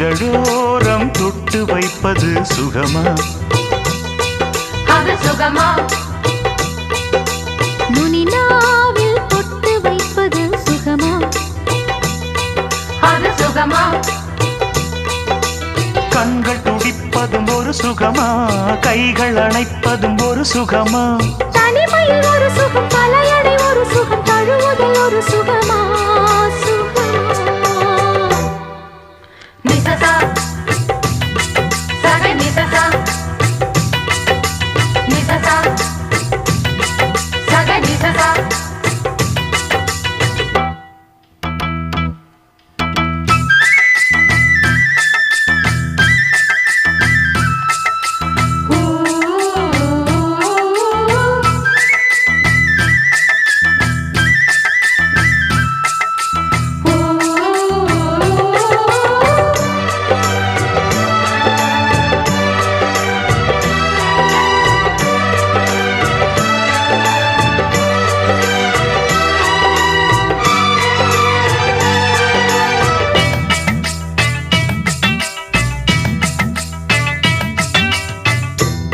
இதழோரம் தொட்டு வைப்பது சுகமா? அது சுகமா? நுனிநாவில் தொட்டு வைப்பது சுகமா? அது சுகமா? கண்கள் துடிப்பதும் ஒரு சுகமா? கைகள் அணைப்பதும் ஒரு சுகமா? தனிமையில் ஒரு சுகம், பலையடை ஒரு சுகம், தழுவுதல் ஒரு சுகமா? சுகமா? நிசசா சகை நிசசா நிசசா சகை நிசசா.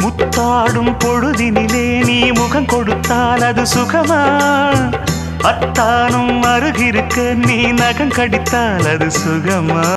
முத்தாடும் பொழுதினிலே நீ முகம் கொடுத்தால் அது சுகமா? அத்தானும் அருகிருக்க நீ நகம் கடித்தால் அது சுகமா?